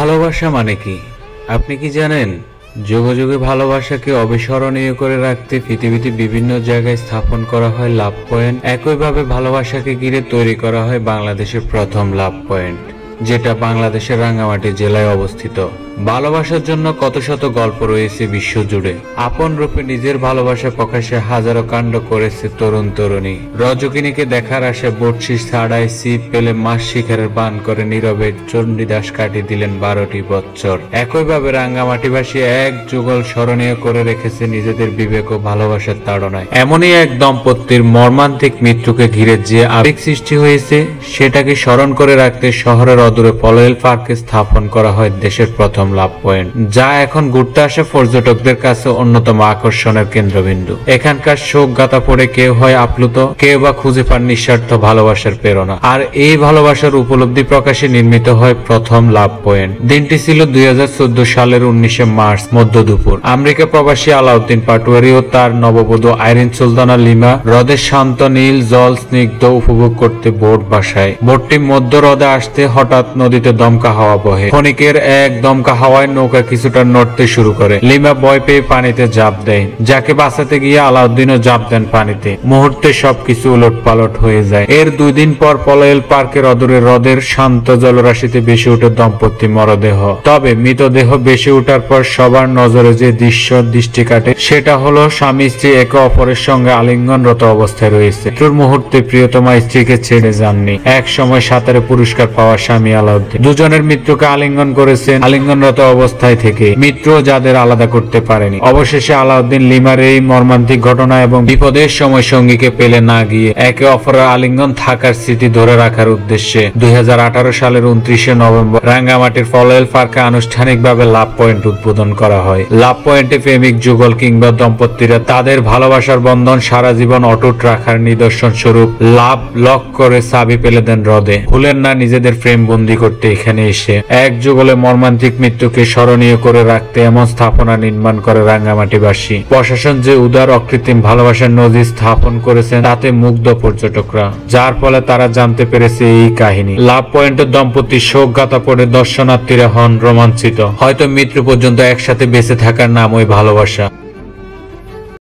ভালোবাসা মানে কি আপনি কি জানেন? যুগে যুগে ভালোবাসাকে অবিস্মরণীয় করে রাখতে পৃথিবীতে বিভিন্ন জায়গায় স্থাপন করা হয় লাভ পয়েন্ট। একইভাবে ভালোবাসাকে ঘিরে তৈরি করা হয় বাংলাদেশের প্রথম লাভ পয়েন্ট, যেটা বাংলাদেশের রাঙ্গামাটি জেলায় অবস্থিত। ভালোবাসার জন্য কত শত গল্প রয়েছে বিশ্ব জুড়ে। আপন রূপে নিজের ভালোবাসা প্রকাশে হাজারো কাণ্ড করেছে তরুণ তরুণী। রজকিনীকে দেখার আশায় বর্ষিস ছাড়ায় ছিপ পেলে মাস শিকারের বান করে নীরবে চণ্ডীদাস কাটিয়ে দিলেন 12টি বৎসর। একইভাবে রাঙ্গামাটিবাসী এক যুগল স্মরণীয় করে রেখেছে নিজেদের বিবেক ও ভালোবাসার তাড়নায়। এমনই এক দম্পতির মর্মান্তিক মৃত্যুকে ঘিরে যে আবেগ সৃষ্টি হয়েছে, সেটাকে স্মরণ করে রাখতে শহরের অদূরে পলয়েল পার্কে স্থাপন করা হয় দেশের প্রথম লাভ পয়েন্ট, যা এখন ঘুরতে আসা পর্যটকদের কাছে অন্যতম আকর্ষণের কেন্দ্রবিন্দু। এখানকার শোক গাথা পড়ে কেউ হয় আপ্লুত, কেউ বা খুঁজে পান নিঃস্বার্থ ভালোবাসার প্রেরণা। আর এই ভালোবাসার উপলব্ধি প্রকাশে নির্মিত হয় প্রথম লাভ পয়েন্ট। দিনটি ছিল 2014 সালের 19 মার্চ মধ্য দুপুর। আমেরিকা প্রবাসী আলাউদ্দিন পাটোয়ারি ও তার নববধূ আইরিন সুলতানা লিমা হ্রদের শান্ত নীল জল স্নিগ্ধ উপভোগ করতে বোট বাসায়। বোটটি মধ্য হ্রদে আসতে হঠাৎ নদীতে দমকা হাওয়া বহে। ক্ষণিকের এক দমকা হাওয়ায় নৌকা কিছুটা নড়তে শুরু করে। লিমা ভয় পেয়ে পানিতে ঝাঁপ দেয়। যাকে বাঁচাতে গিয়ে আলাউদ্দিনও ঝাঁপ দেন পানিতে। মুহূর্তে সবকিছু উলট পালট হয়ে যায়। এর 2 দিন পর পলয়েল পার্কের অদূরে হ্রদের শান্ত জলরাশিতে ভেসে ওঠে দম্পতি মরদেহ। তবে মৃতদেহ ভেসে ওঠার পর সবার নজরে যে দৃষ্টি কাটে, সেটা হলো স্বামী স্ত্রী একে অপরের সঙ্গে আলিঙ্গনরত অবস্থায় রয়েছে। মৃত্যুর মুহূর্তে প্রিয়তমা স্ত্রীকে ছেড়ে যাননি। এক সময় সাঁতারে পুরস্কার পাওয়া স্বামী আলাউদ্দিন দুজনের মৃত্যুকে আলিঙ্গন করেছেন আলিঙ্গনরত অবস্থায় থেকে। মৃত্যু যাদের আলাদা করতে পারেনি। অবশেষে আলাউদ্দিন লিমার এই মর্মান্তিক ঘটনা এবং বিপদের সময় সঙ্গীকে পেলে না গিয়ে একে অপরের আলিঙ্গন থাকার স্মৃতি ধরে রাখার উদ্দেশ্যে 2018 সালের 29 নভেম্বর রাঙ্গামাটির পলয়েল পার্কে আনুষ্ঠানিকভাবে লাভ পয়েন্ট উদ্বোধন করা হয়। লাভ পয়েন্টে প্রেমিক যুগল কিংবা দম্পতিরা তাদের ভালোবাসার বন্ধন সারা জীবন অটুট রাখার নিদর্শন স্বরূপ লাভ লক করে চাবি পেলে দেন হ্রদে। ভুলেন না নিজেদের প্রেম বন্দী করতে এখানে এসে। এক যুগলে মর্মান্তিক মৃত্যুকে স্মরণীয় করে রাখতে এমন স্থাপনা নির্মাণ করে রাঙ্গামাটিবাসী। প্রশাসন যে উদার অকৃত্রিম ভালোবাসার নজির স্থাপন করেছেন, তাতে মুগ্ধ পর্যটকরা, যার ফলে তারা জানতে পেরেছে এই কাহিনী। লাভ পয়েন্টের দম্পতি শোক গাথা পড়ে দর্শনার্থীরা হন রোমাঞ্চিত। হয়তো মৃত্যু পর্যন্ত একসাথে বেঁচে থাকার নাম ওই ভালোবাসা।